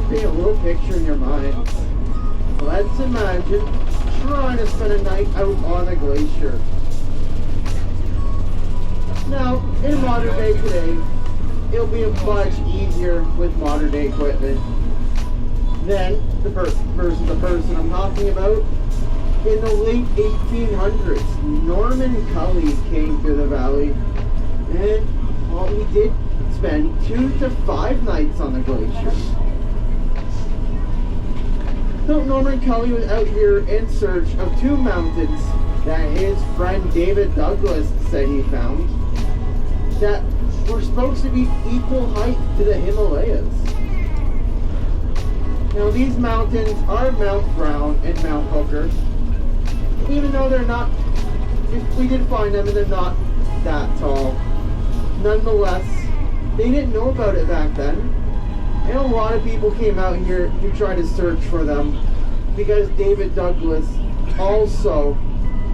paint a little picture in your mind. Let's imagine trying to spend a night out on a glacier. Now, in modern day today, it'll be much easier with modern day equipment than the person I'm talking about. In the late 1800s, Norman Cully came through the valley, and well, he did spend 2 to 5 nights on the glacier. So Norman Cully was out here in search of 2 mountains that his friend David Douglas said he found that were supposed to be equal height to the Himalayas. Now these mountains are Mount Brown and Mount Hooker. Even though they're not, if we did find them and they're not that tall, nonetheless, they didn't know about it back then. And a lot of people came out here to try to search for them because David Douglas also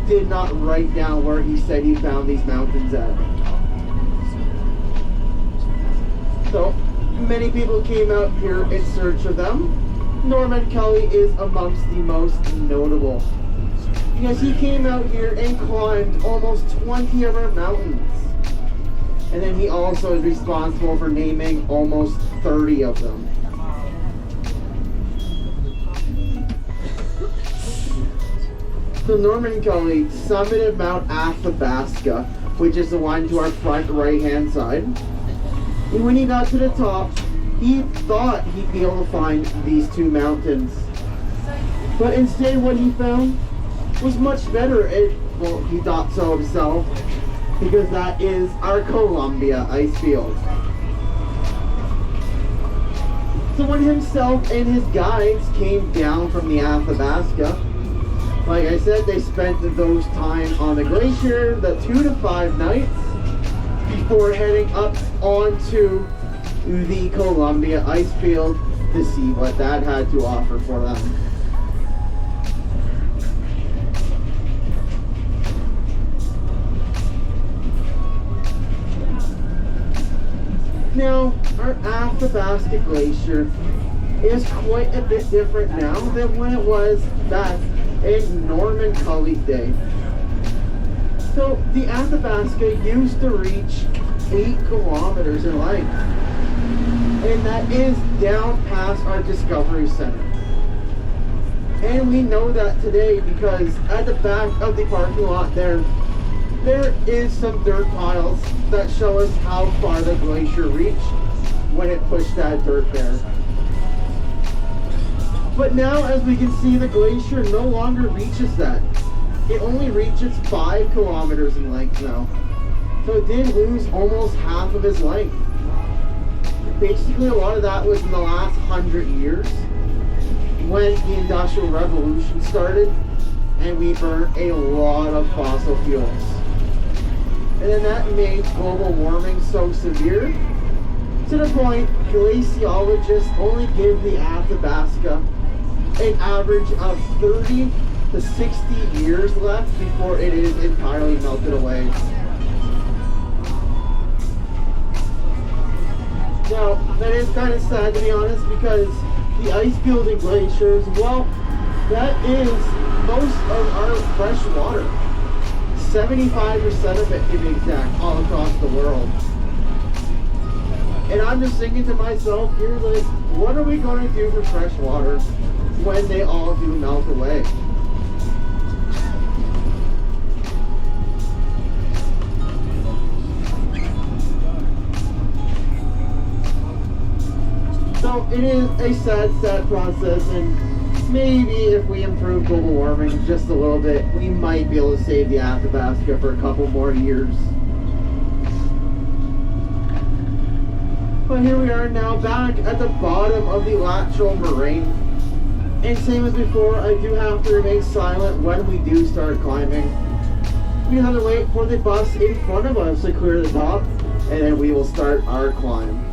did not write down where he said he found these mountains at. So, many people came out here in search of them. Norman Cully is amongst the most notable, because he came out here and climbed almost 20 of our mountains. And then he also is responsible for naming almost 30 of them. So Norman Cully summited Mount Athabasca, which is the one to our front right hand side. And when he got to the top, he thought he'd be able to find these 2 mountains. But instead what he found was much better. Well, he thought so himself, because that is our Columbia Icefield. So when himself and his guides came down from the Athabasca, like I said, they spent those time on the glacier, the 2 to 5 nights, before heading up onto the Columbia Icefield to see what that had to offer for them. Now, our Athabasca Glacier is quite a bit different now than when it was back in Norman Cully's day. So, the Athabasca used to reach 8 kilometers in length. and that is down past our Discovery Center. And we know that today because at the back of the parking lot there is some dirt piles that show us how far the glacier reached when it pushed that dirt there. But now, as we can see, the glacier no longer reaches that. It only reaches 5 kilometers in length now. So it did lose almost half of its length. Basically, a lot of that was in the last 100 years when the Industrial Revolution started and we burned a lot of fossil fuels. And then that made global warming so severe to the point glaciologists only give the Athabasca an average of 30 to 60 years left before it is entirely melted away. Now, that is kind of sad, to be honest, because the Icefield and glaciers, well, that is most of our fresh water. 75% of it, to be exact, all across the world. And I'm just thinking to myself here, like, what are we going to do for fresh water when they all do melt away? So it is a sad process, and maybe if we improve global warming just a little bit, we might be able to save the Athabasca for a couple more years. But here we are now back at the bottom of the lateral moraine. And same as before, I do have to remain silent when we do start climbing. We have to wait for the bus in front of us to clear the top, and then we will start our climb.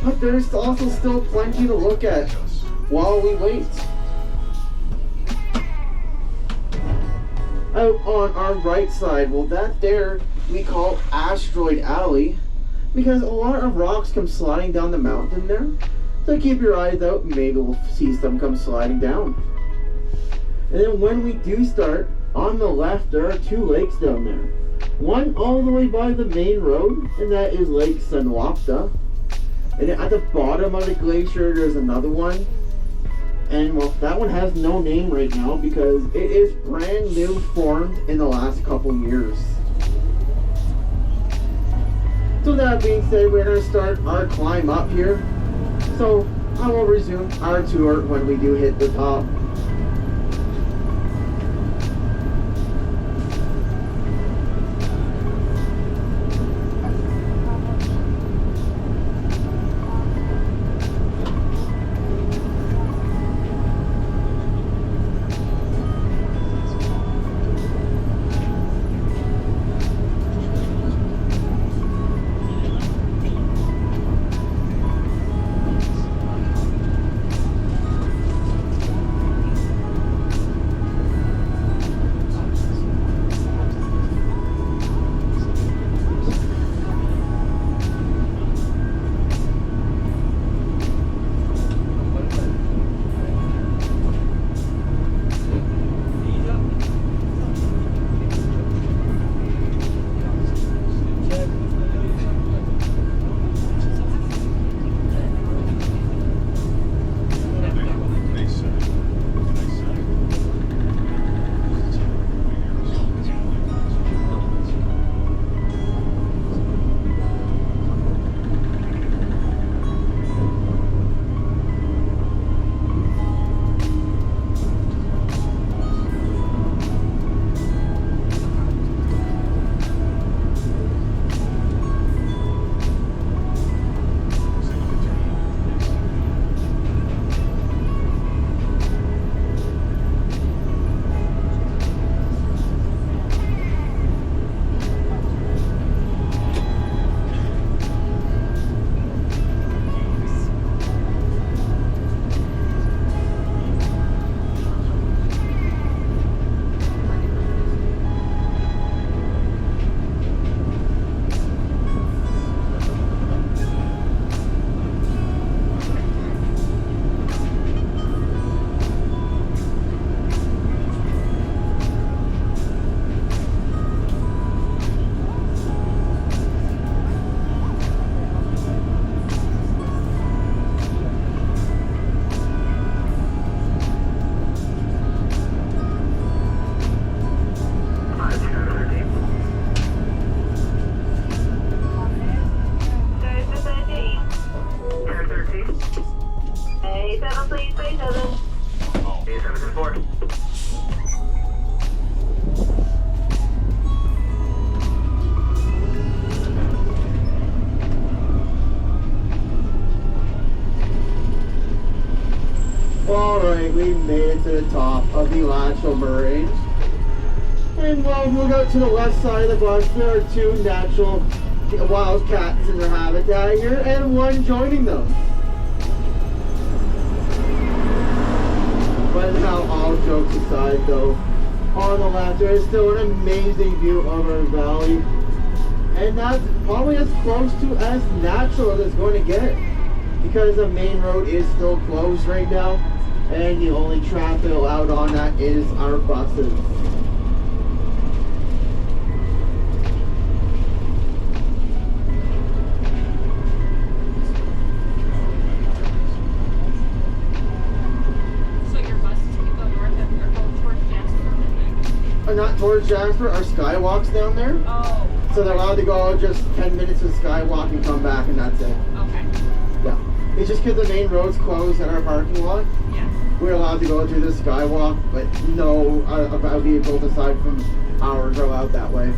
But there's also still plenty to look at while we wait. Out on our right side, well, that there we call Asteroid Alley, because a lot of rocks come sliding down the mountain there. So keep your eyes out, maybe we'll see some come sliding down. And then when we do start, on the left there are 2 lakes down there. One all the way by the main road, and that is Lake Sunwapta. And then at the bottom of the glacier there's another one. And well, that one has no name right now because it is brand new, formed in the last couple years. So that being said, we're going to start our climb up here. So I will resume our tour when we do hit the top. we made it to the top of the Glacier Moraine. And while we look out to the left side of the bus, there are two natural wild cats in their habitat here, and one joining them. But now, all jokes aside though, on the left there is still an amazing view of our valley. And that's probably as close to as natural as it's going to get. Because the main road is still closed right now, and the only traffic allowed on that is our buses. So your buses can go north or go towards Jasper? Not towards Jasper, our skywalk's down there. Oh. So they're allowed to go just 10 minutes to skywalk and come back, and that's it. Okay. Yeah. It's just because the main road's closed in our parking lot. Yes. We're allowed to go through the skywalk, but no vehicles aside from ours are allowed that way.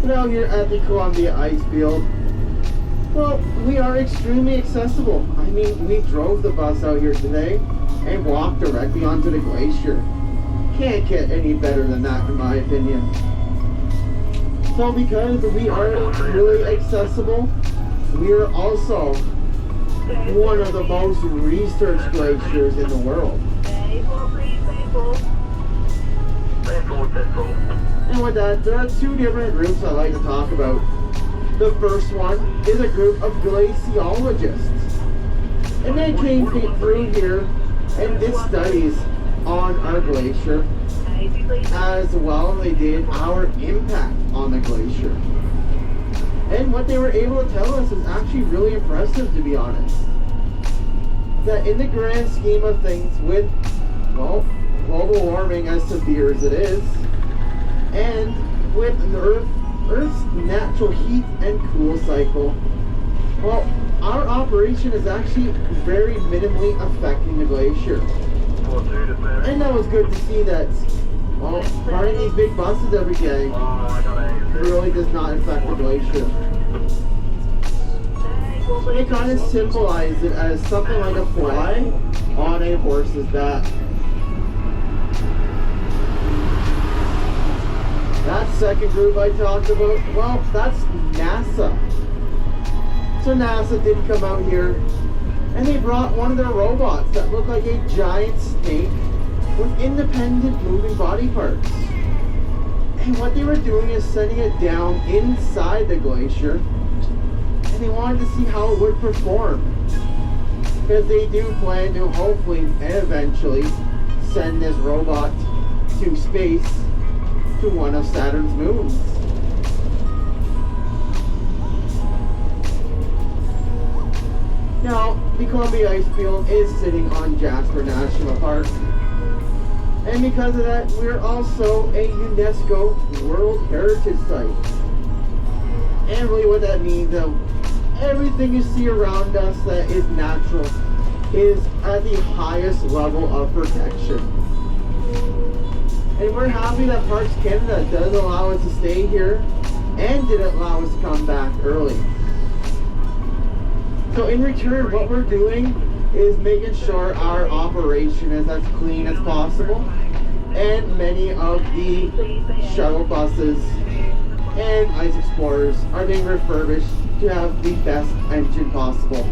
Now here at the Columbia Icefield, well, we are extremely accessible. I mean, we drove the bus out here today and walked directly onto the glacier. Can't get any better than that in my opinion. So because we are really accessible, we are also one of the most researched glaciers in the world. And with that, there are two different groups I'd like to talk about. The first one is a group of glaciologists. And they came through here and did studies on our glacier, as well as they did our impact on the glacier. And what they were able to tell us is actually really impressive, to be honest. That in the grand scheme of things, with, well, global warming as severe as it is, and with Earth's natural heat and cool cycle, well, our operation is actually very minimally affecting the glacier. And that was good to see that, well, running these big buses every day really does not affect the glacier. They kind of symbolize it as something like a fly on a horse's back. That second group I talked about, well, that's NASA. So NASA did come out here and they brought one of their robots that looked like a giant snake with independent moving body parts. And what they were doing is sending it down inside the glacier, and they wanted to see how it would perform. Because they do plan to hopefully and eventually send this robot to space, to one of Saturn's moons. Now, the Columbia Icefield is sitting on Jasper National Park. And because of that, we're also a UNESCO World Heritage Site. And really what that means, everything you see around us that is natural is at the highest level of protection. And we're happy that Parks Canada does allow us to stay here and didn't allow us to come back early. So in return, what we're doing is making sure our operation is as clean as possible, and many of the shuttle buses and Ice Explorers are being refurbished to have the best engine possible.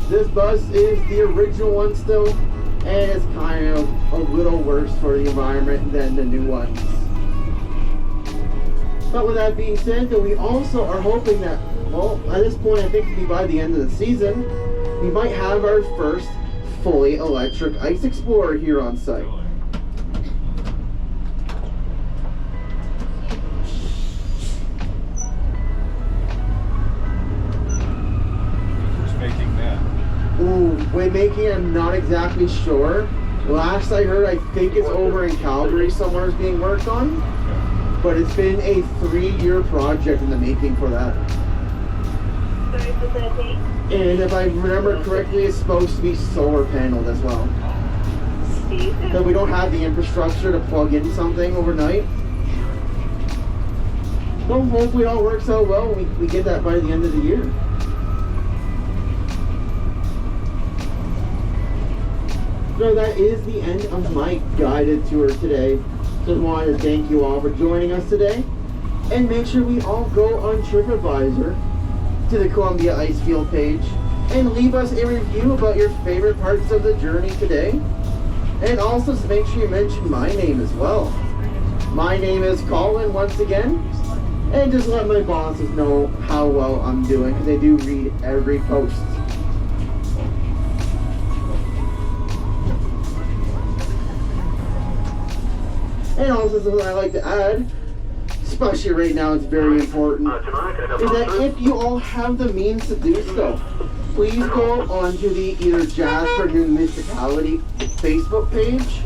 This bus is the original one still, and it's kind of a little worse for the environment than the new ones. But with that being said, that we also are hoping that, well, at this point I think it'll be by the end of the season, we might have our first fully electric Ice Explorer here on site. Who's making that? Ooh, when making, I'm not exactly sure. Last I heard, I think it's over in Calgary somewhere is being worked on. But it's been a 3-year project in the making for that. And if I remember correctly, it's supposed to be solar paneled as well. Because we don't have the infrastructure to plug in something overnight. Well, hopefully it all works out well and we get that by the end of the year. So that is the end of my guided tour today. Just wanted to thank you all for joining us today. And make sure we all go on TripAdvisor to the Columbia Icefield page and leave us a review about your favorite parts of the journey today. And also make sure you mention my name as well. My name is Colin once again. And just let my bosses know how well I'm doing, because they do read every post. And also something I like to add, especially right now it's very important, is that if you all have the means to do so, please go onto the either Jasper Municipality Facebook page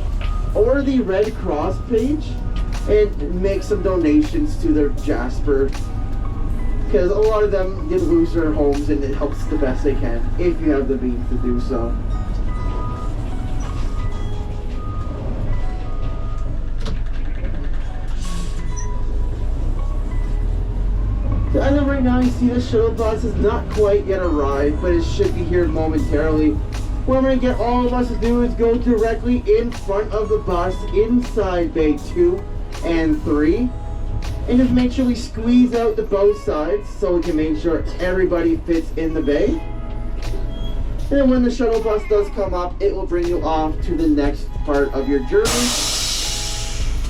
or the Red Cross page and make some donations to their Jasper, because a lot of them did lose their homes and it helps the best they can if you have the means to do so. So as of right now, you see the shuttle bus has not quite yet arrived, but it should be here momentarily. What I'm going to get all of us to do is go directly in front of the bus inside Bay 2 and 3. And just make sure we squeeze out to both sides so we can make sure everybody fits in the bay. And then when the shuttle bus does come up, it will bring you off to the next part of your journey.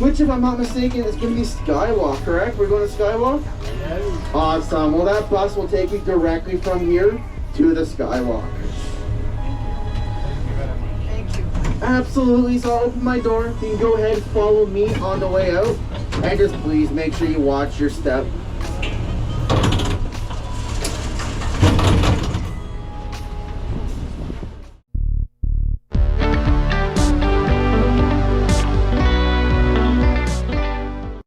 Which, if I'm not mistaken, is going to be Skywalk, correct? We're going to Skywalk? Yes. Awesome. Well, that bus will take you directly from here to the Skywalk. Thank you. Absolutely. So I'll open my door. You can go ahead and follow me on the way out. And just please make sure you watch your step